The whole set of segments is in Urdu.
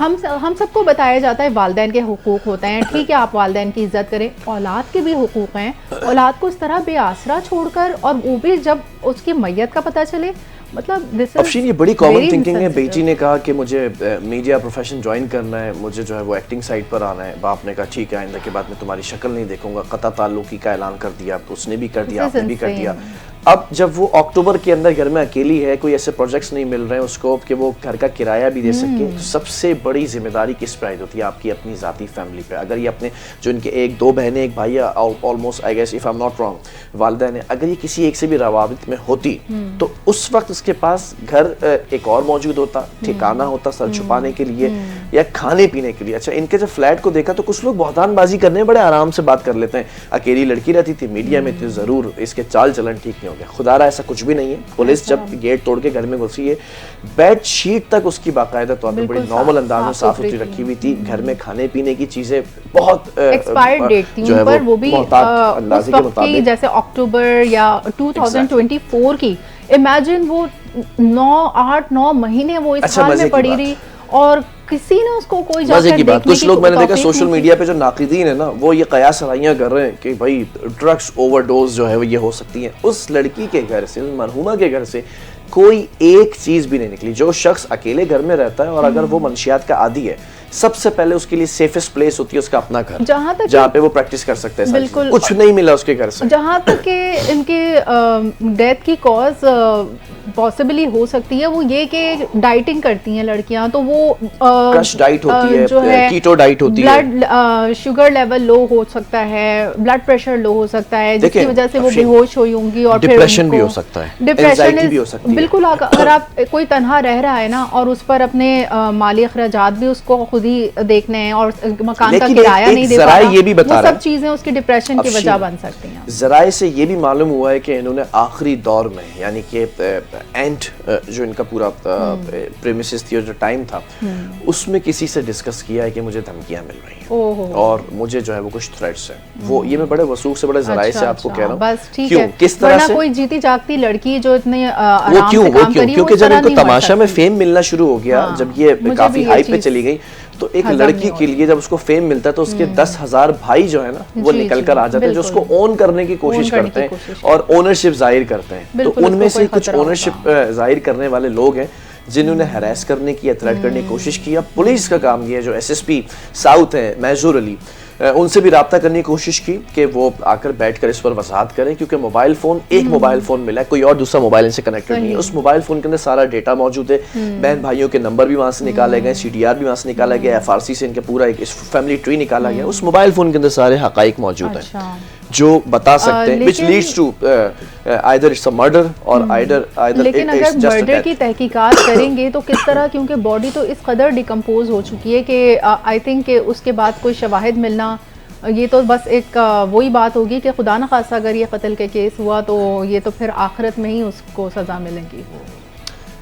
ہم سب کو بتایا جاتا ہے والدین کے حقوق ہوتے ہیں, ٹھیک ہے آپ والدین کی عزت کریں, اولاد کے بھی حقوق ہیں. اولاد کو اس طرح بے آسرا چھوڑ کر, اور وہ بھی جب اس کی میت کا پتہ چلے, مطلب افشین یہ بڑی کامن تھنکنگ ہے. بیٹی نے کہا کہ مجھے میڈیا پروفیشن جوائن کرنا ہے, مجھے جو ہے وہ ایکٹنگ سائٹ پر آنا ہے. باپ نے کہا ٹھیک ہے آئندہ کے بعد میں تمہاری شکل نہیں دیکھوں گا. قطع تعلقی کا اعلان کر دیا, اس نے بھی کر دیا, آپ نے بھی کر دیا. اب جب وہ اکتوبر کے اندر گھر میں اکیلی ہے, کوئی ایسے پروجیکٹس نہیں مل رہے ہیں اس کو کہ وہ گھر کا کرایہ بھی دے سکے, تو سب سے بڑی ذمہ داری کس پہ عائد ہوتی ہے؟ آپ کی اپنی ذاتی فیملی پہ. اگر یہ اپنے جو ان کے ایک دو بہنیں ایک بھائی, almost I guess if I am not wrong, والدین, اگر یہ کسی ایک سے بھی روابط میں ہوتی تو اس وقت اس کے پاس گھر ایک اور موجود ہوتا, ٹھکانہ ہوتا سر چھپانے کے لیے یا کھانے پینے کے لیے. اچھا ان کے جب فلیٹ کو دیکھا تو کچھ لوگ بہتان بازی کرنے بڑے آرام سے بات کر لیتے ہیں, اکیلی لڑکی رہتی تھی, میڈیا میں تھی, ضرور اس کے چال چلن ٹھیک نہیں ہو گیا. خدا رہا ایسا کچھ بھی نہیں ہے. پولیس جب گیٹ توڑ کے گھر میں گھسی ہے, بیڈ شیٹ تک اس کی باقاعدہ طور پر بڑی نارمل انداز میں صاف ستھری رکھی ہوئی تھی. گھر میں کھانے پینے کی چیزیں بہت ایکسپائرڈ ڈیٹ تھی ان پر, وہ بھی اس وقت کی جیسے اکتوبر یا 2024 کی. امیجن وہ 8-9 مہینے وہ اس حال میں پڑی رہی, اور کسی نے اس کو کوئی جا کر دیکھنے کی. کچھ لوگ میں نے دیکھا سوشل میڈیا پہ جو ناقدین ہیں نا, وہ یہ قیاس سرائیاں کر رہے ہیں کہ بھائی ڈرگس اوور ڈوز جو ہے وہ یہ ہو سکتی ہیں. اس لڑکی کے گھر سے, مرحومہ کے گھر سے کوئی ایک چیز بھی نہیں نکلی. جو شخص اکیلے گھر میں رہتا ہے اور اگر وہ منشیات کا عادی ہے, سب سے پہلے اس کے لیے سیفسٹ پلیس ہوتی ہے اس کا اپنا گھر, جہاں پہ وہ پریکٹس کر سکتے ہیں. بالکل کچھ نہیں ملا اس کے گھر سے. جہاں تک کہ ان کے ڈیتھ کی کاز پاسبلی ہو سکتی ہے وہ یہ کہ ڈائٹنگ کرتی ہیں لڑکیاں, تو وہ کرش ڈائٹ ہوتی ہے, جو ہے کیٹو ڈائٹ ہوتی ہے, بلڈ شوگر لیول لو ہو سکتا ہے, بلڈ پریشر لو ہو سکتا ہے, جس کی وجہ سے وہ بے ہوش ہوئی ہوں گی, اور پھر ڈپریشن بھی ہو سکتا ہے, ڈپریشن بھی ہو سکتی ہے. بالکل. اگر آپ کوئی تنہا رہ رہا ہے نا, اور اس پر اپنے مالی اخراجات بھی اس کو خود ہی دیکھنے ہیں, اور مکان کا کرایہ نہیں دے پا رہا, وہ سب چیزیں اس کی ڈپریشن کی وجہ بن سکتی ہیں. ذرائع سے یہ بھی معلوم ہوا ہے کہ انہوں نے آخری دور میں, یعنی کہ اینڈ جو ان کا پورا پریمیسز تھی اور جو ٹائم تھا, اس میں کسی سے ڈسکس کیا ہے کہ مجھے دھمکیاں مل رہی ہیں اور مجھے جو ہے وہ کچھ تھریٹس ہیں. وہ یہ میں بڑے وثوق سے بڑے ذرائع سے آپ کو کہہ رہا ہوں. بس ٹھیک ہے, کس طرح سے کوئی جیتی جاگتی لڑکی جو اتنے آرام سے کام کری, کیونکہ جب ان کو تماشا میں فیم ملنا شروع ہو گیا, جب یہ کافی ہائپ پہ چلی گئی, تو ایک لڑکی کے لیے جب اس کو فیم ملتا ہے تو اس کے 10,000 بھائی جو ہے نا وہ نکل کر آ جاتے ہیں, جو اس کو اون کرنے کی کوشش کرتے ہیں اور اونرشپ ظاہر کرتے ہیں. تو ان میں سے کچھ اونرشپ ظاہر کرنے والے لوگ ہیں جنہوں نے ہراس کرنے کی, تھریٹ کرنے کی کوشش کی. اب پولیس کا کام یہ ہے, جو ایس ایس پی ساؤتھ ہیں میجور علی, ان سے بھی رابطہ کرنے کی کوشش کی کہ وہ آ کر بیٹھ کر اس پر وضاحت کریں, کیونکہ موبائل فون, ایک موبائل فون ملا ہے, کوئی اور دوسرا موبائل ان سے کنیکٹڈ نہیں ہے. اس موبائل فون کے اندر سارا ڈیٹا موجود ہے, بہن بھائیوں کے نمبر بھی وہاں سے نکالے گئے, سی ڈی آر بھی وہاں سے نکالا گیا, ایف آر سی سے ان کے پورا ایک فیملی ٹری نکالا گیا. اس موبائل فون کے اندر سارے حقائق موجود ہیں جو بتا سکتے ہیں, which leads to either it's a murder or either لیکن اگر مرڈر کی تحقیقات کریں گے تو کس طرح, کیونکہ باڈی تو اس قدر ڈیکمپوز ہو چکی ہے کہ آئی تھنک کہ اس کے بعد کوئی شواہد ملنا, یہ تو بس ایک وہی بات ہوگی کہ خدا نہ خواستہ اگر یہ قتل کے کیس ہوا تو یہ تو پھر آخرت میں ہی اس کو سزا ملے گی.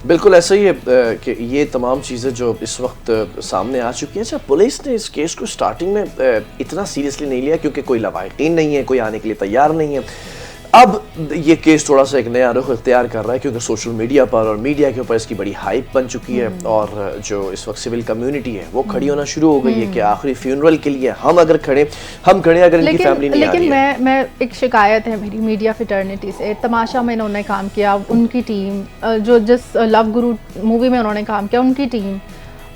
بالکل ایسا ہی ہے کہ یہ تمام چیزیں جو اس وقت سامنے آ چکی ہیں. اچھا پولیس نے اس کیس کو سٹارٹنگ میں اتنا سیریسلی نہیں لیا کیونکہ کوئی لواحقین نہیں ہے, کوئی آنے کے لیے تیار نہیں ہے. اب یہ کیس تھوڑا سا ایک نیا رخ اختیار کر رہا ہے کیونکہ سوشل میڈیا پر اور میڈیا کے اوپر اس کی بڑی ہائپ بن چکی ہے, اور جو اس وقت سول کمیونٹی ہے وہ کھڑی ہونا شروع ہو گئی ہے کہ آخری فیونرل کے لیے ہم اگر کھڑے اگر ان کی فیملی نہیں آ رہی ہے. لیکن میں ایک شکایت ہے میری میڈیا فٹرنیٹی سے. تماشا میں انہوں نے کام کیا, ان کی ٹیم, جو جس لو گرو مووی میں انہوں نے کام کیا, ان کی ٹیم,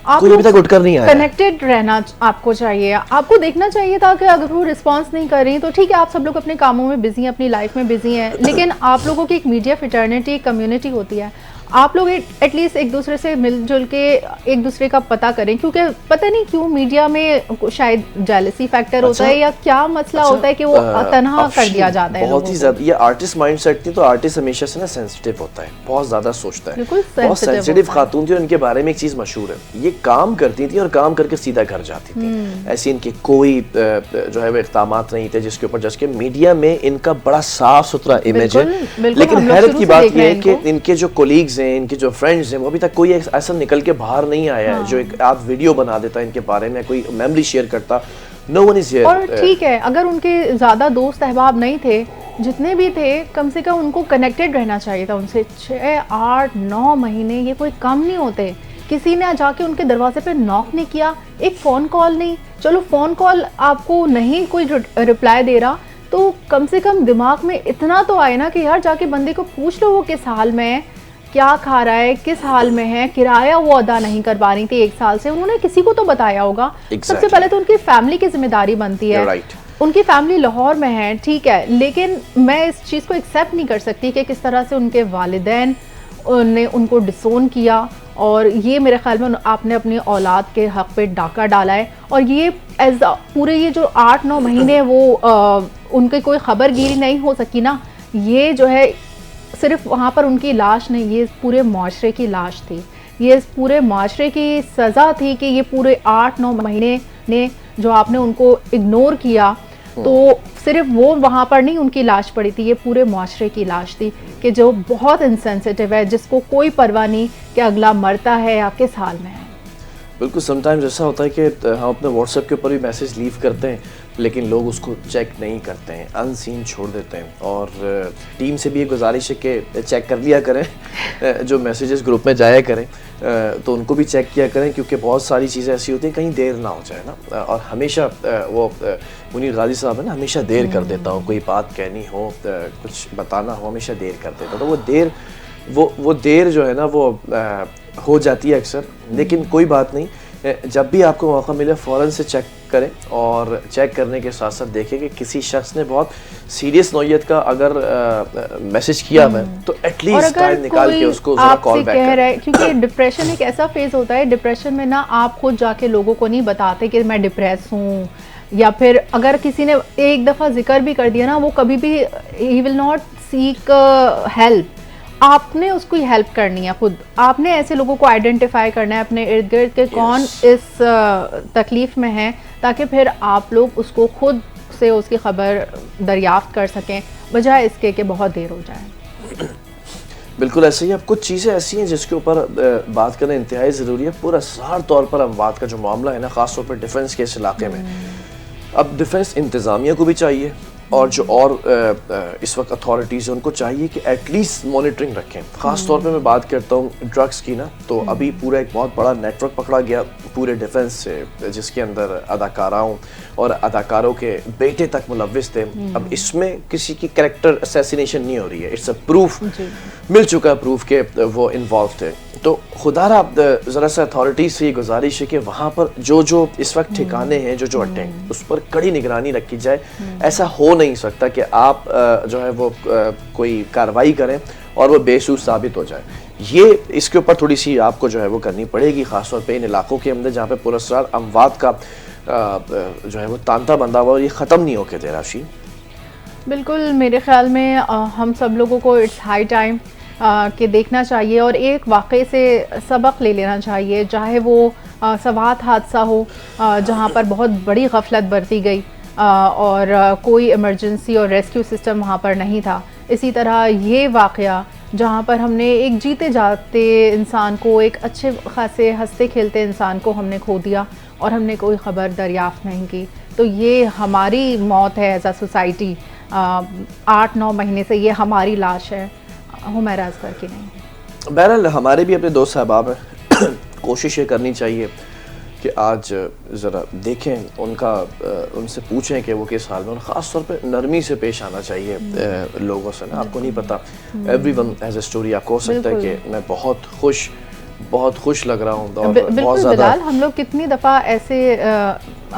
آپ کنیکٹڈ رہنا آپ کو چاہیے. آپ کو دیکھنا چاہیے تھا کہ اگر وہ رسپانس نہیں کر رہی تو ٹھیک ہے, آپ سب لوگ اپنے کاموں میں بزی ہیں, اپنی لائف میں بزی ہیں, لیکن آپ لوگوں کی ایک میڈیا فٹرنیٹی کمیونٹی ہوتی ہے. آپ لوگ ایٹ لیسٹ ایک دوسرے سے مل جل کے ایک دوسرے کا پتہ کریں, کیونکہ پتہ نہیں کیوں میڈیا میں شاید جیلسی فیکٹر ہوتا ہے یا کیا مسئلہ ہوتا ہے کہ وہ تنہا کر دیا جاتا ہے. بہت ہی زیادہ یہ آرٹسٹ مائنڈ سیٹ تھی, تو آرٹسٹ ہمیشہ سے نا سینسٹیو ہوتا ہے, بہت زیادہ سوچتا ہے, بہت سینسٹیو خاتون تھی. اور ان کے بارے میں ایک چیز مشہور ہے, یہ کام کرتی تھی اور کام کر کے سیدھا گھر جاتی تھی. ایسی ان کے کوئی جو ہے وہ اقدامات نہیں تھے جس کے اوپر, جس کے میڈیا میں ان کا بڑا صاف ستھرا امیج ہے. لیکن حیرت کی بات یہ ہے کہ ان کے جو کولیگز ہیں, ان کے جو فرینڈز ہیں, وہ ابھی تک کوئی ایسا نکل کے باہر نہیں آیا ہے جو ایک آدھ ویڈیو بنا دیتا ان کے بارے میں, کوئی میموری شیئر کرتا. No one is here. اور ٹھیک ہے اگر ان کے زیادہ دوست احباب نہیں تھے, جتنے بھی تھے کم سے کم ان کو کنیکٹڈ رہنا چاہیے تھا ان سے. 6, 8, 9 مہینے یہ کوئی کم نہیں ہوتے. کسی نے جا کے ان کے دروازے پہ ناک نہیں کیا, ایک فون کال نہیں. چلو فون کال آپ کو نہیں کوئی رپلائی دے رہا تو کم سے کم دماغ میں اتنا تو آئے نا کہ یار جا کے بندے کو پوچھ لو وہ کس حال میں ہے, کیا کھا رہا ہے, کس حال میں ہے, کرایہ وہ ادا نہیں کر پا رہی تھی 1 سال سے, انہوں نے کسی کو تو بتایا ہوگا. سب سے پہلے تو ان کی فیملی کی ذمہ داری بنتی ہے. ان کی فیملی لاہور میں ہے, ٹھیک ہے, لیکن میں اس چیز کو ایکسیپٹ نہیں کر سکتی کہ کس طرح سے ان کے والدین نے ان کو ڈسون کیا, اور یہ میرے خیال میں آپ نے اپنی اولاد کے حق پہ ڈاکہ ڈالا ہے. اور یہ پورے یہ جو 8-9 مہینے وہ ان کی کوئی خبر گیری نہیں ہو سکی نا, یہ جو ہے صرف وہاں پر ان کی لاش نہیں, یہ پورے معاشرے کی لاش تھی, یہ پورے معاشرے کی سزا تھی کہ یہ پورے 8-9 مہینے نے جو آپ نے ان کو اگنور کیا, تو صرف وہ وہاں پر نہیں ان کی لاش پڑی تھی, یہ پورے معاشرے کی لاش تھی کہ جو بہت انسینسٹیو ہے, جس کو کوئی پرواہ نہیں کہ اگلا مرتا ہے یا کس حال میں ہے. بالکل, سم ٹائمز ایسا ہوتا ہے کہ ہم اپنے واٹس ایپ کے اوپر بھی میسیج لیو کرتے ہیں لیکن لوگ اس کو چیک نہیں کرتے ہیں, ان سین چھوڑ دیتے ہیں. اور ٹیم سے بھی یہ گزارش ہے کہ چیک کر لیا کریں, جو میسیجز گروپ میں جایا کریں تو ان کو بھی چیک کیا کریں, کیونکہ بہت ساری چیزیں ایسی ہوتی ہیں کہیں دیر نہ ہو جائے نا. اور ہمیشہ وہ منیر غازی صاحب ہے نا, ہمیشہ دیر کر دیتا ہوں, کوئی بات کہنی ہو, کچھ بتانا ہو, ہمیشہ دیر کر دیتا ہوں. تو وہ دیر جو ہے نا وہ ہو جاتی ہے اکثر, لیکن کوئی بات نہیں, جب بھی آپ کو موقع ملے فوراً سے چیک کریں, اور چیک کرنے کے ساتھ ساتھ دیکھیں کہ کسی شخص نے بہت سیریس نوعیت کا اگر میسج کیا ہے تو ایٹ لیسٹ ٹائم نکال کے اس کو ذرا کال بیک کریں. کیونکہ ڈپریشن ایک ایسا فیز ہوتا ہے, ڈپریشن میں نا آپ خود جا کے لوگوں کو نہیں بتاتے کہ میں ڈپریس ہوں, یا پھر اگر کسی نے ایک دفعہ ذکر بھی کر دیا نا, وہ کبھی بھی ہی ول ناٹ سیک ہیلپ. آپ نے اس کو ہیلپ کرنی ہے خود, آپ نے ایسے لوگوں کو آئیڈینٹیفائی کرنا ہے اپنے ارد گرد کہ کون اس تکلیف میں ہے, تاکہ پھر آپ لوگ اس کو خود سے اس کی خبر دریافت کر سکیں, بجائے اس کے کہ بہت دیر ہو جائے. بالکل ایسے ہی. اب کچھ چیزیں ایسی ہیں جس کے اوپر بات کرنا انتہائی ضروری ہے. پورا سار طور پر اموات کا جو معاملہ ہے نا, خاص طور پر ڈیفنس کے اس علاقے میں, اب ڈیفنس انتظامیہ کو بھی چاہیے اور جو اور اس وقت اتھارٹیز ہیں ان کو چاہیے کہ ایٹ لیسٹ مانیٹرنگ رکھیں. خاص طور پہ میں بات کرتا ہوں ڈرگس کی نا, تو ابھی پورا ایک بہت بڑا نیٹ ورک پکڑا گیا پورے ڈیفنس سے, جس کے اندر اداکاراؤں اور اداکاروں کے بیٹے تک ملوث تھے. اب اس میں کسی کی کریکٹر اسیسینیشن نہیں ہو رہی ہے, اٹس اے پروف, مل چکا پروف کہ وہ انوالو تھے. تو خدا را ذرا سا اتھارٹیز سے یہ گزارش ہے کہ وہاں پر جو اس وقت ٹھکانے ہیں, جو اڈے ہیں, اس پر کڑی نگرانی رکھی جائے. ایسا ہو نہیں سکتا کہ آپ جو ہے وہ کوئی کارروائی کریں اور وہ بے سود ثابت ہو جائے. یہ اس کے اوپر تھوڑی سی آپ کو جو ہے وہ کرنی پڑے گی, خاص طور پہ ان علاقوں کے اندر جہاں پہ پراسرار اموات کا جو ہے وہ تانتا بندھا ہوا اور یہ ختم نہیں ہو کے دے رہا. شی بالکل, میرے خیال میں ہم سب لوگوں کو اٹس ہائی ٹائم کہ دیکھنا چاہیے اور ایک واقعے سے سبق لے لینا چاہیے, چاہے وہ سوات حادثہ ہو جہاں پر بہت بڑی غفلت برتی گئی اور کوئی ایمرجنسی اور ریسکیو سسٹم وہاں پر نہیں تھا. اسی طرح یہ واقعہ جہاں پر ہم نے ایک جیتے جاتے انسان کو, ایک اچھے خاصے ہنستے کھیلتے انسان کو ہم نے کھو دیا اور ہم نے کوئی خبر دریافت نہیں کی. تو یہ ہماری موت ہے ایز اے سوسائٹی, 8-9 مہینے سے یہ ہماری لاش ہے, ہمارا اثر کی نہیں. بہرحال ہمارے بھی اپنے دوست احباب ہیں, کوشش یہ کرنی چاہیے کہ آج ذرا دیکھیں ان سے پوچھیں کہ وہ کس حال میں, اور خاص طور پہ نرمی سے پیش آنا چاہیے لوگوں سے نا. آپ کو نہیں پتا, every one has a story. آپ کو ہو سکتا ہے کہ میں بہت خوش لگ رہا ہوں اور بہت زیادہ. بلال, ہم لوگ کتنی دفعہ ایسے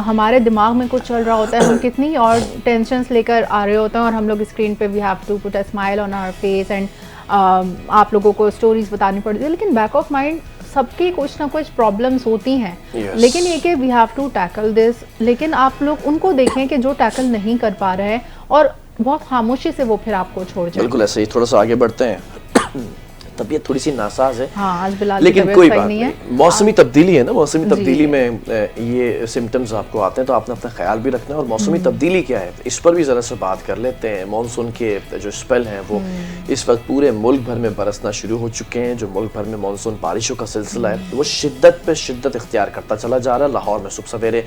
ہمارے دماغ میں کچھ چل رہا ہوتا ہے, ہم کتنی اور ٹینشنز لے کر آ رہے ہوتے ہیں, اور ہم لوگ اسکرین پہ we have to put a smile on our face and آپ لوگوں کو اسٹوریز بتانی پڑتی ہے, لیکن بیک آف مائنڈ سب کی کچھ نہ کچھ پرابلمس ہوتی ہیں. لیکن یہ کہ we have to tackle this, لیکن آپ لوگ ان کو دیکھیں کہ جو ٹیکل نہیں کر پا رہے ہیں اور بہت خاموشی سے وہ پھر آپ کو چھوڑ جائیں. بالکل ایسے ہی, تھوڑا سا آگے بڑھتے ہیں. طبیعت تھوڑی سی ناساز ہے, آج بلال لیکن کوئی بات نہیں, موسمی تبدیلی ہے نا, موسمی تبدیلی میں یہ سمٹمز آپ کو آتے ہیں, تو آپ نے اپنا خیال بھی رکھنا ہے. اور موسمی تبدیلی کیا ہے اس پر بھی ذرا سا بات کر لیتے ہیں. مانسون کے جو اسپیل ہیں وہ اس وقت پورے ملک بھر میں برسنا شروع ہو چکے ہیں. جو ملک بھر میں مانسون بارشوں کا سلسلہ ہے وہ شدت پہ شدت اختیار کرتا چلا جا رہا ہے. لاہور میں صبح سویرے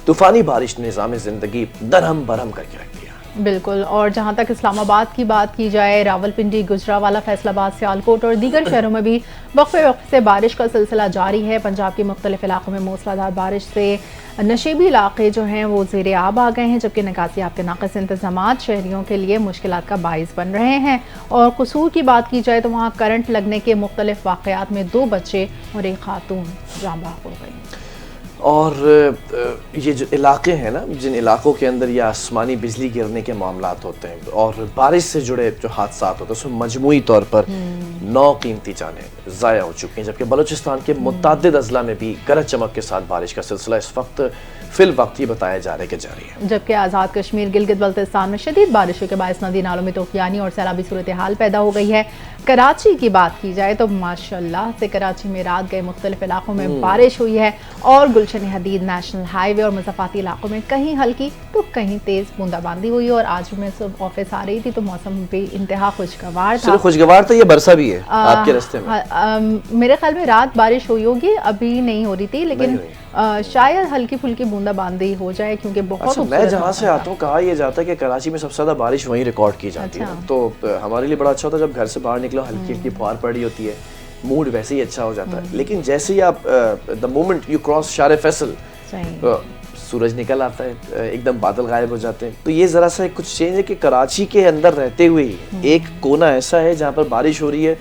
طوفانی بارش نے نظام زندگی درہم برہم کر کے رکھ دیا. بالکل. اور جہاں تک اسلام آباد کی بات کی جائے، راولپنڈی، گجرانوالہ، فیصل آباد، سیالکوٹ اور دیگر شہروں میں بھی وقفے وقفے سے بارش کا سلسلہ جاری ہے. پنجاب کے مختلف علاقوں میں موسلا دھار بارش سے نشیبی علاقے جو ہیں وہ زیر آب آ گئے ہیں، جبکہ نکاسیات کے ناقص انتظامات شہریوں کے لیے مشکلات کا باعث بن رہے ہیں. اور قصور کی بات کی جائے تو وہاں کرنٹ لگنے کے مختلف واقعات میں 2 بچے اور ایک خاتون جاں بحق ہو گئی. اور یہ جو علاقے ہیں نا، جن علاقوں کے اندر یہ آسمانی بجلی گرنے کے معاملات ہوتے ہیں اور بارش سے جڑے جو حادثات ہوتے ہیں، اس میں مجموعی طور پر 9 قیمتی جانیں ضائع ہو چکی ہیں، جبکہ بلوچستان کے متعدد اضلاع میں بھی گرج چمک کے ساتھ بارش کا سلسلہ اس وقت فی الوقت یہ بتایا جا رہا ہے کہ جاری ہے. جبکہ آزاد کشمیر گلگت بلتستان میں شدید بارشوں کے باعث ندی نالوں میں طوفانی اور سیلابی صورتحال پیدا ہو گئی ہے. کراچی کی بات کی جائے تو ماشاءاللہ سے کراچی میں رات گئے مختلف علاقوں میں بارش ہوئی ہے اور گلشن حدید نیشنل ہائی وے اور مضافاتی علاقوں میں کہیں ہلکی تو کہیں تیز بوندا باندی ہوئی. اور آج میں صبح آفس آ رہی تھی تو موسم بھی انتہا خوشگوار تھا. خوشگوار تھا، یہ برسا بھی ہے آپ کے راستے میں؟ میرے خیال میں رات بارش ہوئی ہوگی، ابھی نہیں ہو رہی تھی، لیکن شاید ہلکی پھلکی بوندا باندی ہو جائے کیونکہ بہت. میں جہاں سے آتا ہوں کہا یہ جاتا ہے کہ کراچی میں سب سے زیادہ بارش وہیں ریکارڈ کی جاتی ہے، تو ہمارے لیے بڑا اچھا ہوتا ہے جب گھر سے باہر نکلو ہلکی ہلکی پھوار پڑی ہوتی ہے، موڈ ویسے ہی اچھا ہو جاتا ہے. لیکن جیسے ہی آپ دا مومنٹ یو کراس شار فیصل، سورج نکل آتا ہے، ایک دم بادل غائب ہو جاتے ہیں. تو یہ ذرا سا کچھ چینج ہے کہ کراچی کے اندر رہتے ہوئے ایک کونا ایسا ہے جہاں پر بارش ہو رہی ہے،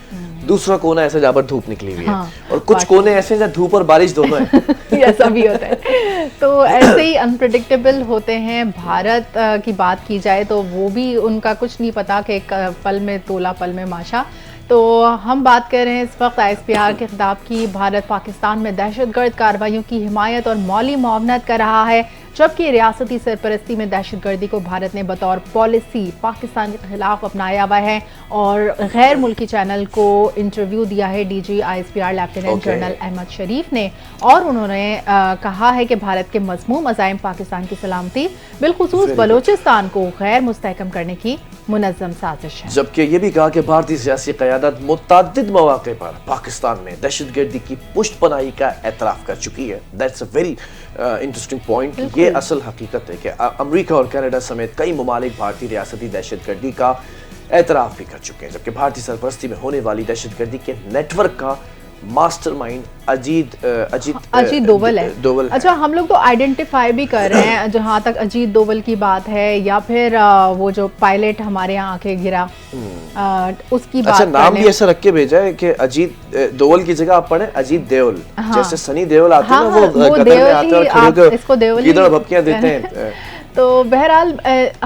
دوسرا کونا ایسا جہاں پر دھوپ نکلی ہوئی ہے، اور کچھ کونے ایسے ہیں جہاں دھوپ اور بارش دونوں ہیں. ایسا بھی ہوتا ہے. تو ایسے ہی انپریڈکٹیبل ہوتے ہیں. بھارت کی بات کی جائے تو وہ بھی ان کا کچھ نہیں پتا کہ پل میں تولا پل میں ماشا. تو ہم بات کر رہے ہیں اس وقت ISPR کے خطاب کی. بھارت پاکستان میں دہشت گرد کارروائیوں کی حمایت اور مالی معاونت کر رہا ہے، جبکہ ریاستی سرپرستی میں دہشت گردی کو بھارت نے بطور پالیسی پاکستان کے خلاف اپنایا ہوا ہے. اور غیر ملکی چینل کو انٹرویو دیا ہے DG ISPR lieutenant general Ahmed Sharif نے، اور انہوں نے کہا ہے کہ بھارت کے مذموم عزائم پاکستان کی سلامتی بالخصوص بلوچستان کو غیر مستحکم کرنے کی منظم سازش ہے. جبکہ یہ بھی کہا کہ بھارتی سیاسی قیادت متعدد مواقع پر پاکستان میں دہشت گردی کی پشت پناہی کا اعتراف کر چکی ہے. That's a very interesting point. یہ اصل حقیقت ہے کہ امریکہ اور کینیڈا سمیت کئی ممالک بھارتی ریاستی دہشت گردی کا اعتراف بھی کر چکے ہیں، جبکہ بھارتی سرپرستی میں ہونے والی دہشت گردی کے نیٹ ورک کا ماسٹر مائنڈ اجیت دوول ہے. اچھا، ہم لوگ تو آئیڈینٹیفائی بھی کر رہے ہیں جہاں تک اجیت دوول کی بات ہے، یا پھر وہ جو پائلٹ ہمارے یہاں آ کے گرا اس کی بات. اچھا، نام بھی ایسا رکھ کے بھیجا ہے کہ اجیت دوول کی جگہ آپ پڑھیں اجیت دیول، جیسے سنی دیول آتے ہیں نا، وہ قطر میں آتے ہیں اور گیدڑ بھپکیاں دیتے ہیں. تو بہرحال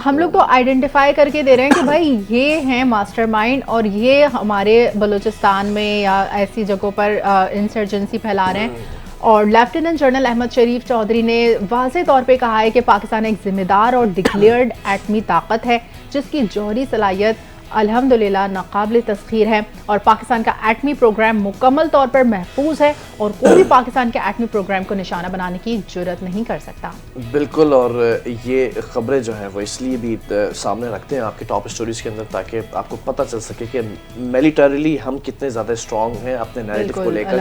ہم لوگ تو آئیڈینٹیفائی کر کے دے رہے ہیں کہ بھائی یہ ہیں ماسٹر مائنڈ، اور یہ ہمارے بلوچستان میں یا ایسی جگہوں پر انسرجنسی پھیلا رہے ہیں. اور لیفٹیننٹ جنرل احمد شریف چودھری نے واضح طور پہ کہا ہے کہ پاکستان ایک ذمہ دار اور ڈکلیئرڈ ایٹمی طاقت ہے جس کی جوہری صلاحیت الحمدللہ ناقابل تسخیر ہے، اور پاکستان کا ایٹمی پروگرام مکمل طور پر محفوظ ہے، اور کوئی بھی پاکستان کے ایٹمی پروگرام کو نشانہ بنانے کی جرات نہیں کر سکتا. بالکل. اور یہ خبریں جو ہیں وہ اس لیے بھی سامنے رکھتے ہیں آپ کے ٹاپ سٹوریز کے اندر تاکہ آپ کو پتہ چل سکے کہ ملیٹریلی ہم کتنے زیادہ اسٹرانگ ہیں اپنے نیریٹو کو لے کر.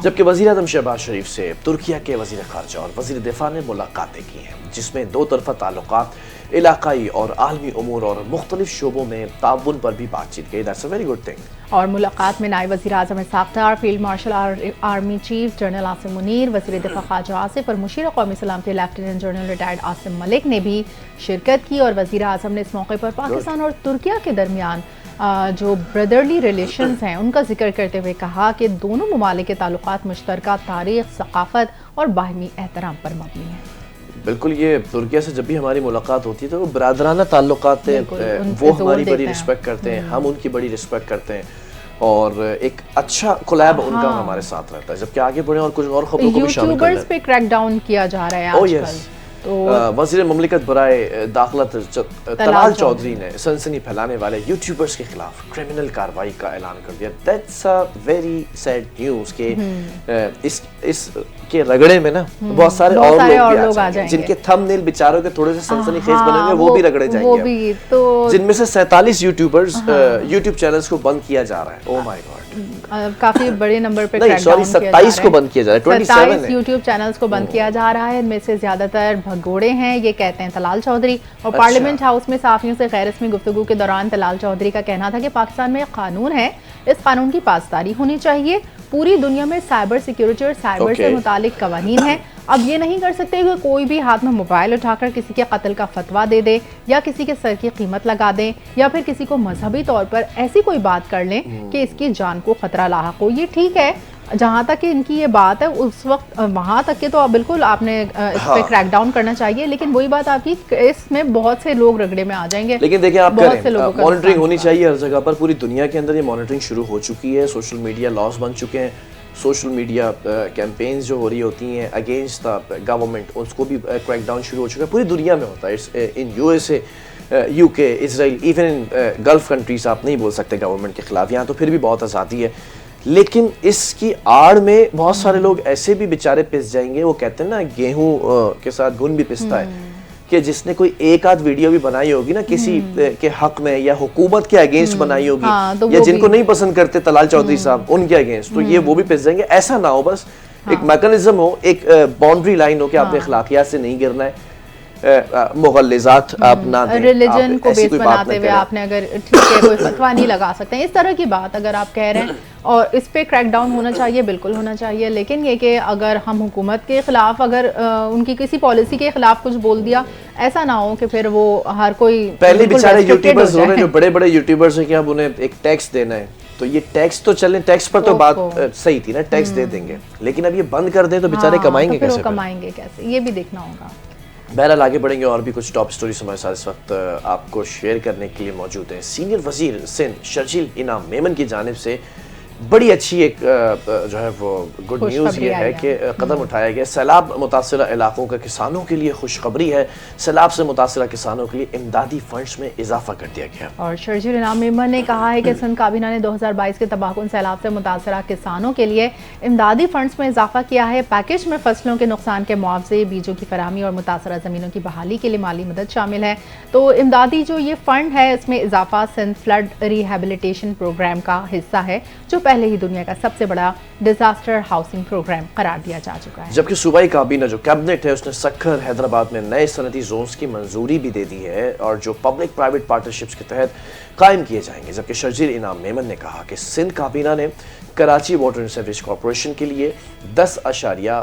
جبکہ وزیر اعظم شہباز شریف سے ترکیہ کے وزیر خارجہ اور وزیر دفاع نے ملاقاتیں کی ہیں، جس میں 2 طرفہ تعلقات، علاقائی اور عالمی امور اور مختلف شعبوں میں تعاون پر بھی بات چیت کی. That's a very good thing. اور ملاقات میں نائب وزیر اعظم Ishaq Dar, field marshal army chief general Asim Munir, وزیر دفاع خواجہ آصف اور مشیر قومی سلامتی lieutenant general retired Asim Malik نے بھی شرکت کی. اور وزیر اعظم نے اس موقع پر پاکستان اور ترکیہ کے درمیان جو بردرلی ریلیشنز ہیں ان کا ذکر کرتے ہوئے کہا کہ دونوں ممالک کے تعلقات مشترکہ تاریخ، ثقافت اور باہمی احترام پر مبنی ہیں. بالکل. یہ ترکیہ سے جب بھی ہماری ملاقات ہوتی ہے تو وہ برادرانہ تعلقات ہیں، وہ ہماری بڑی رسپیکٹ کرتے ہیں، ہم ان کی بڑی رسپیکٹ کرتے ہیں، اور ایک اچھا کولیب ان کا ہمارے ساتھ رہتا ہے. جبکہ آگے بڑھیں اور کچھ اور خبروں کو بھی شامل کریں. یوٹیوبرز پہ کریک ڈاؤن کیا جا رہا ہے آج کل. وزیر مملکت برائے داخلہ طلال چودھری نے سنسنی پھیلانے والے یوٹیوبرز کے خلاف کرمنل کارروائی کا اعلان کر دیا. That's a very sad news کہ اس کے رگڑے میں نا بہت سارے اور لوگ آ جائیں گے جن کے تھم نیل بیچاروں کے تھوڑے سے سنسنی خیز بنے ہوئے وہ بھی رگڑے جائیں گے، جن میں سے 47 یوٹیوبرز یوٹیوب چینلز کو بند کیا جا رہا ہے. او مائی گاڈ، کافی بڑے نمبر پہ 27 کو بند کیا جا رہا ہے. 27 یوٹیوب چینلز کو بند کیا جا رہا ہے. ان میں سے زیادہ تر بھگوڑے ہیں, یہ کہتے ہیں طلال چودھری. اور پارلیمنٹ ہاؤس میں صحافیوں سے غیر رسمی گفتگو کے دوران طلال چودھری کا کہنا تھا کہ پاکستان میں ایک قانون ہے, اس قانون کی پاسداری ہونی چاہیے. پوری دنیا میں سائبر سیکیورٹی اور سائبر سے متعلق قوانین ہیں. اب یہ نہیں کر سکتے کہ کوئی بھی ہاتھ میں موبائل اٹھا کر کسی کے قتل کا فتویٰ دے دے, یا کسی کے سر کی قیمت لگا دیں, یا پھر کسی کو مذہبی طور پر ایسی کوئی بات کر لیں کہ اس کی جان کو خطرہ لاحق ہو. یہ ٹھیک ہے جہاں تک کہ ان کی یہ بات ہے, اس وقت وہاں تک کہ تو بالکل آپ نے اس پہ کریک ڈاؤن کرنا چاہیے, لیکن وہی بات آپ کی اس میں بہت سے لوگ رگڑے میں آ جائیں گے. لیکن دیکھیں آپ کریں, مانیٹرنگ ہونی چاہیے ہر جگہ پر. پوری دنیا کے اندر یہ مانیٹرنگ شروع ہو چکی ہے, سوشل میڈیا لاز بن چکے ہیں, سوشل میڈیا کیمپینز جو ہو رہی ہوتی ہیں اگینسٹ دا گورنمنٹ, اس کو بھی کریک ڈاؤن شروع ہو چکا ہے. پوری دنیا میں ہوتا ہے, ان یو ایس اے, یو کے, اسرائیل, ایون ان گلف کنٹریز آپ نہیں بول سکتے گورنمنٹ کے خلاف, یہاں تو پھر بھی بہت آزادی ہے. لیکن اس کی آڑ میں بہت سارے لوگ ایسے بھی بیچارے پس جائیں گے, وہ کہتے ہیں نا گیہوں کے ساتھ گھن بھی پستا ہے, کہ جس نے کوئی ایک آدھ ویڈیو بھی بنائی ہوگی نا کسی کے حق میں یا حکومت کے اگینسٹ بنائی ہوگی, یا جن کو نہیں پسند کرتے طلال چودھری صاحب ان کے اگینسٹ, تو یہ وہ بھی پس جائیں گے. ایسا نہ ہو, بس ایک میکنزم ہو, ایک باؤنڈری لائن ہو کہ آپ نے اخلاقیات سے نہیں گرنا ہے, مغلظات آپ نہ دیں, ریلیجن کو بیس بناتے ہوئے آپ نے اگر ٹھیک ہے کوئی فتویٰ نہیں لگا سکتے ہیں, اس طرح کی بات اگر آپ کہہ رہے ہیں, اور اس پہ کریک ڈاؤن ہونا چاہیے, بالکل ہونا چاہیے. لیکن یہ کہ اگر ہم حکومت کے خلاف, اگر ان کی کسی پالیسی کے خلاف کچھ بول دیا, ایسا نہ ہو کہ پھر وہ ہر کوئی پہلے بیچارے یوٹیوبرز ہو رہے ہیں, جو بڑے بڑے یوٹیوبرز ہیں, کہ اب انہیں ایک ٹیکس دینا ہے, تو یہ ٹیکس تو چلیں, ٹیکس پر تو بات صحیح تھی نا, ٹیکس دے دیں گے, لیکن اب یہ بند کر دیں تو بیچارے کمائیں گے کیسے؟ کمائیں گے کیسے, یہ بھی دیکھنا ہوگا. بہرحال آگے بڑھیں گے, اور بھی کچھ ٹاپ سٹوریز ہمارے ساتھ اس وقت آپ کو شیئر کرنے کے لیے موجود ہیں. سینئر وزیر سندھ شرجیل انعام میمن کی جانب سے بڑی اچھی ایک جو ہے وہ گڈ نیوز یہ ہے کہ قدم اٹھایا گیا. سیلاب متاثرہ علاقوں کے کسانوں کے لیے خوشخبری ہے, سیلاب سے متاثرہ کسانوں کے لیے امدادی فنڈز میں اضافہ کر دیا گیا. اور شرجیل انعام میمن نے کہا ہے کہ سندھ کابینہ نے 2022 کے تباہ کن سیلاب سے متاثرہ کسانوں کے لیے امدادی فنڈز میں اضافہ کیا ہے. پیکج میں فصلوں کے نقصان کے معاوضے, بیجوں کی فراہمی اور متاثرہ زمینوں کی بحالی کے لیے مالی مدد شامل ہے. تو امدادی جو یہ فنڈ ہے, اس میں اضافہ سندھ فلڈ ریہیبلیٹیشن پروگرام کا حصہ ہے, جو پہلے ہی دنیا کا سب سے بڑا ڈیزاسٹر ہاؤسنگ پروگرام قرار دیا جا چکا ہے. جبکہ صوبائی کابینہ جو کیبنٹ ہے, اس نے سکھر حیدرآباد میں نئے صنعتی زونز کی منظوری بھی دے دی ہے, اور جو پبلک پرائیویٹ پارٹنرشپس کے تحت قائم کیے جائیں گے. جبکہ شرجیل انعام میمن نے کہا کہ سندھ کابینہ نے Karachi water and sewerage corporation کے لیے 10.56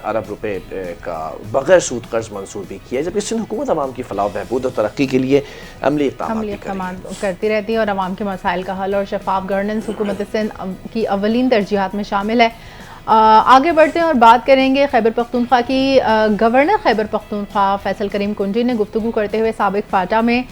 ارب روپے کا بغیر سود قرض منظور بھی کیا ہے. جبکہ سندھ حکومت عوام کی فلاح و بہبود اور ترقی کے لیے عملی اقدامات کرتی رہتی ہے, اور عوام کے مسائل کا حل اور شفاف گورننس حکومت سندھ کی اولین ترجیحات میں شامل ہے. آگے بڑھتے ہیں اور بات کریں گے خیبر پختونخوا کی. گورنر خیبر پختونخوا فیصل کریم کنڈی نے گفتگو کرتے ہوئے سابق فاٹا میں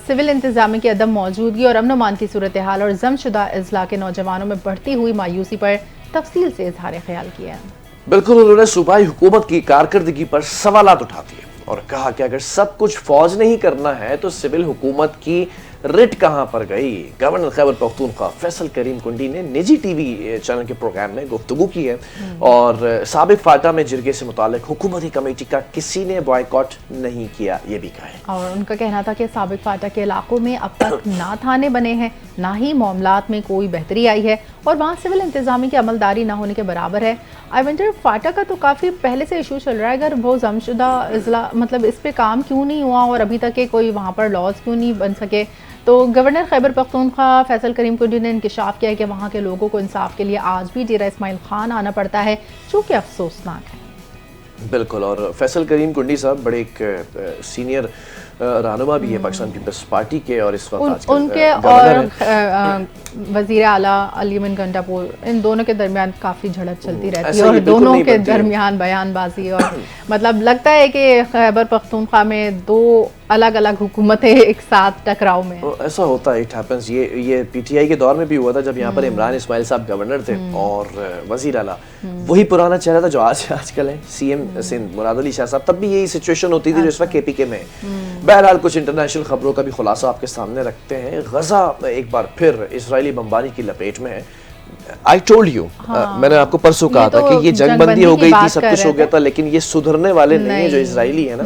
سول انتظامیہ کی عدم موجودگی اور امن و امان کی صورتحال اور ضم شدہ اضلاع کے نوجوانوں میں بڑھتی ہوئی مایوسی پر تفصیل سے اظہار خیال کیا ہے. بالکل, انہوں نے صوبائی حکومت کی کارکردگی پر سوالات اٹھا دیے اور کہا کہ اگر سب کچھ فوج نے ہی کرنا ہے تو سول حکومت کی رٹ کہاں پر گئی. گورنر خیبر پختونخوا فیصل کریم کنڈی نے نجی ٹی وی چینل کے پروگرام میں گفتگو کی ہے, اور سابق فاٹا میں جرگے سے متعلق حکومتی کمیٹی کا کسی نے بائیکاٹ نہیں کیا, یہ بھی کہا ہے. اور ان کا کہنا تھا کہ سابق فاٹا کے علاقوں میں اب تک نہ تھانے بنے ہیں, نہ ہی معاملات میں کوئی بہتری آئی ہے, اور وہاں سول انتظامیہ کی عملداری نہ ہونے کے برابر ہے. آئی ونڈر فاٹا کا تو کافی پہلے سے ایشو چل رہا ہے, اگر وہ ضم شدہ اضلاع مطلب اس پہ کام کیوں نہیں ہوا اور ابھی تک کوئی وہاں پر لاز کیوں نہیں بن سکے. تو گورنر خیبر پختونخوا فیصل کریم کنڈی نے انکشاف کیا ہے کہ وہاں کے لوگوں کو انصاف کے لیے آج بھی ڈیرہ اسماعیل خان آنا پڑتا ہے, جو کہ افسوسناک ہے. بالکل, اور فیصل کریم کنڈی صاحب بڑے ایک سینئر رہنما بھی ہے پاکستان پیپلز پارٹی کے, اور اس وقت ان کے اور وزیر اعلیٰ علی من گنڈاپور, ان دونوں کے درمیان کافی جھڑپ چلتی رہتی ہے, اور دونوں کے درمیان بیان بازی, اور مطلب لگتا ہے کہ خیبر پختونخوا میں دو الگ الگ حکومتیں ایک ساتھ ٹکراؤ میں. ایسا ہوتا ہے, اٹ ہیپنس. یہ پی ٹی آئی کے دور میں بھی ہوا تھا, جب یہاں پر عمران اسماعیل صاحب گورنر تھے اور وزیر اعلیٰ وہی پرانا چہرہ تھا جو آج کل ہے سی ایم سندھ مراد علی شاہ صاحب. تب بھی یہی سچویشن ہوتی تھی جو اس وقت کے پی کے میں. بہرحال کچھ انٹرنیشنل خبروں کا بھی خلاصہ آپ کے سامنے رکھتے ہیں. غزہ ایک بار پھر اسرائیلی بمباری کی لپیٹ میں ہے. I told you, میں نے آپ کو پرسوں کہا تھا کہ یہ جنگ بندی ہو گئی تھی, سب کچھ ہو گیا تھا, لیکن یہ سدھرنے والے نہیں ہیں جو اسرائیلی ہیں نا.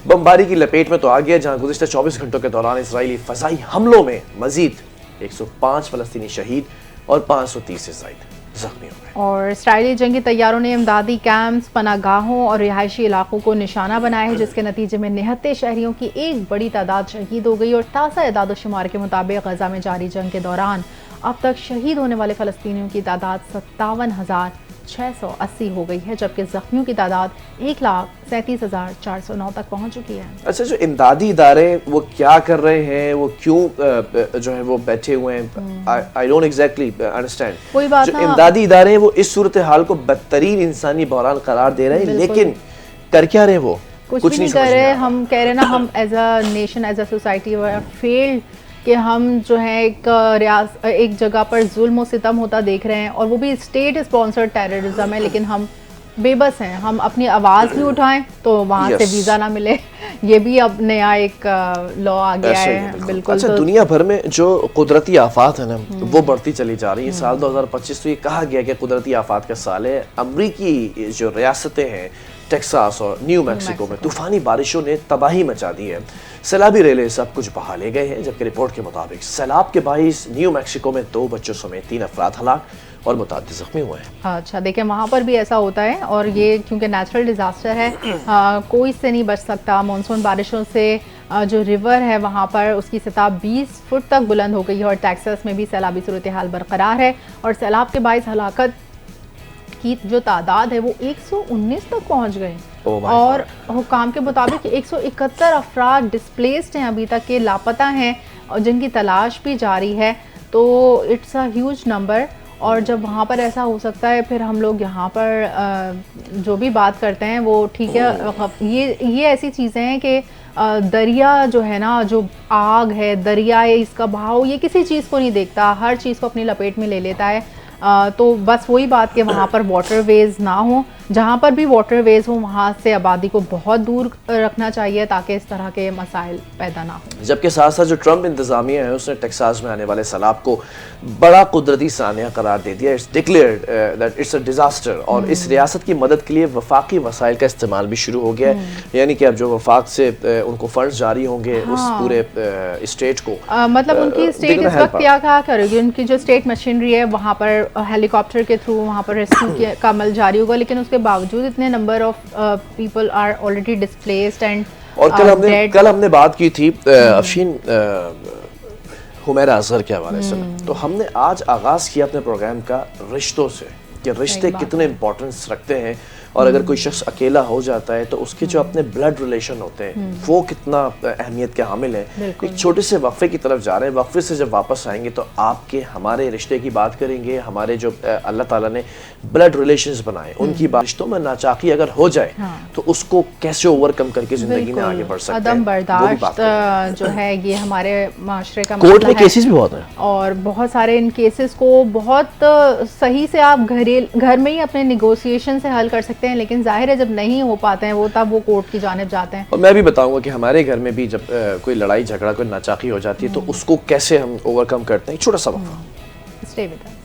بمباری کی لپیٹ میں تو آ گیا, جہاں گزشتہ 24 گھنٹوں کے دوران اسرائیلی فضائی حملوں میں مزید 105 فلسطینی شہید اور 530 سے زائد زخمی ہو گئے. اور اسرائیلی جنگی طیاروں نے امدادی کیمپس، پناہ گاہوں اور رہائشی علاقوں کو نشانہ بنایا ہے، جس کے نتیجے میں نہتے شہریوں کی ایک بڑی تعداد شہید ہو گئی. اور تازہ اعداد و شمار کے مطابق غزہ میں جاری جنگ کے دوران اب تک شہید ہونے والے فلسطینیوں کی تعداد 57,680 ہو گئی ہے، جبکہ زخمیوں کی تعداد 1,37,409 تک پہنچ چکی ہے. اچھا، جو امدادی ادارے وہ کیا کر رہے ہیں، وہ کیوں جو ہے وہ بیٹھے ہوئے ہیں، I don't exactly understand. کوئی بات جو امدادی ادارے ہیں وہ اس صورتحال کو بدترین انسانی بحران قرار دے رہے ہیں، لیکن کر کیا رہے؟ وہ کچھ نہیں کر رہے. ہم کہہ رہے نا، ہم as a nation, as a society field کہ ہم جو ہے ایک جگہ پر ظلم و ستم ہوتا دیکھ رہے ہیں، اور وہ بھی اسٹیٹ اسپانسرڈ ٹیررزم ہے، لیکن ہم بے بس ہیں. ہم اپنی آواز بھی اٹھائیں تو وہاں سے ویزا نہ ملے. یہ بھی اب نیا ایک لا آ گیا ہے. بالکل. اچھا، دنیا بھر میں جو قدرتی آفات ہیں نا وہ بڑھتی چلی جا رہی ہے. سال 2025 تو یہ کہا گیا کہ قدرتی آفات کا سال ہے. امریکی جو ریاستیں ہیں ٹیکساس اور نیو میکسیکو میں طوفانی بارشوں نے تباہی مچا دی ہے. سیلابی ریلے سب کچھ بہا لے گئے ہیں، جبکہ رپورٹ کے مطابق سیلاب کے باعث نیو میکسیکو میں 2 بچوں سمیت 3 افراد ہلاک اور متعدد زخمی ہوئے ہیں. اچھا دیکھیں، وہاں پر بھی ایسا ہوتا ہے، اور یہ کیونکہ نیچرل ڈیزاسٹر ہے، کوئی سے نہیں بچ سکتا. مانسون بارشوں سے جو ریور ہے وہاں پر اس کی سطح 20 فٹ تک بلند ہو گئی ہے، اور ٹیکساس میں بھی سیلابی صورتحال برقرار ہے. اور سیلاب کے باعث ہلاکت کی جو تعداد ہے وہ 119 تک پہنچ گئے. اور حکام کے مطابق 171 افراد ڈسپلیسڈ ہیں ابھی تک، کے لاپتہ ہیں، اور جن کی تلاش بھی جاری ہے. تو اٹس اے ہیوج نمبر. اور جب وہاں پر ایسا ہو سکتا ہے، پھر ہم لوگ یہاں پر جو بھی بات کرتے ہیں وہ ٹھیک ہے. یہ ایسی چیزیں ہیں کہ دریا جو ہے نا، جو آگ ہے، دریا اس کا بہاؤ، یہ کسی چیز کو نہیں دیکھتا، ہر چیز کو اپنی لپیٹ میں لے لیتا ہے. تو بس وہی بات کہ وہاں پر واٹر ویز نہ ہوں، جہاں پر بھی واٹر ویز ہوں وہاں سے آبادی کو بہت دور رکھنا چاہیے تاکہ اس طرح کے مسائل پیدا نہ ہوں. جبکہ ساتھ ساتھ جو ٹرمپ انتظامیہ ہے اس نے ٹیکساس میں آنے والے سیلاب کو بڑا قدرتی سانحہ قرار دے دیا. It's declared that it's a disaster. اور اس ریاست کی مدد کے لیے وفاقی وسائل کا استعمال بھی شروع ہو گیا ہے. یعنی کہ اب جو وفاق سے ان کو فنڈز جاری ہوں گے اس پورے اسٹیٹ کو، مطلب ان کی اسٹیٹ اس وقت کیا کرے گی. ان کی جو اسٹیٹ مشینری ہے وہاں پر ہیلی کاپٹر کے تھرو وہاں پر ریسکیو کا عمل جاری ہوگا، لیکن اس کے باوجود اتنے number of people are already displaced. And اور کل ہم نے بات کی تھی افشین حمیرہ اصغر کے حوالے سے، تو ہم نے آج آغاز کیا اپنے پروگرام کا رشتوں سے، کہ رشتے کتنے امپورٹنس رکھتے ہیں. اور اگر کوئی شخص اکیلا ہو جاتا ہے تو اس کے جو اپنے بلڈ ریلیشن ہوتے ہیں وہ کتنا اہمیت کے حامل ہیں. ایک چھوٹے سے وقفے کی طرف جا رہے ہیں. وقفے سے جب واپس آئیں گے تو آپ کے ہمارے رشتے کی بات کریں گے، ہمارے جو اللہ تعالیٰ نے بلڈ ریلیشنز بنائے ان کی بات. رشتوں میں ناچاقی اگر ہو جائے تو اس کو کیسے اوور کم کر کے زندگی میں آگے بڑھ سکتے ہیں. عدم برداشت جو ہے یہ ہمارے معاشرے کا کورٹ میں کیسز بھی بہت ہیں، اور بہت سارے ان کیسز کو بہت صحیح سے آپ گھر میں ہی اپنے نیگوسیشن سے حل کر سکتے ہیں، لیکن ظاہر ہے جب نہیں ہو پاتے ہیں وہ تب وہ کورٹ کی جانب جاتے ہیں. اور میں بھی بتاؤں گا کہ ہمارے گھر میں بھی جب کوئی لڑائی جھگڑا، کوئی ناچاقی ہو جاتی ہے تو اس کو کیسے ہم اوور کم کرتے ہیں. ایک چھوٹا سا وقفہ. Stay with us.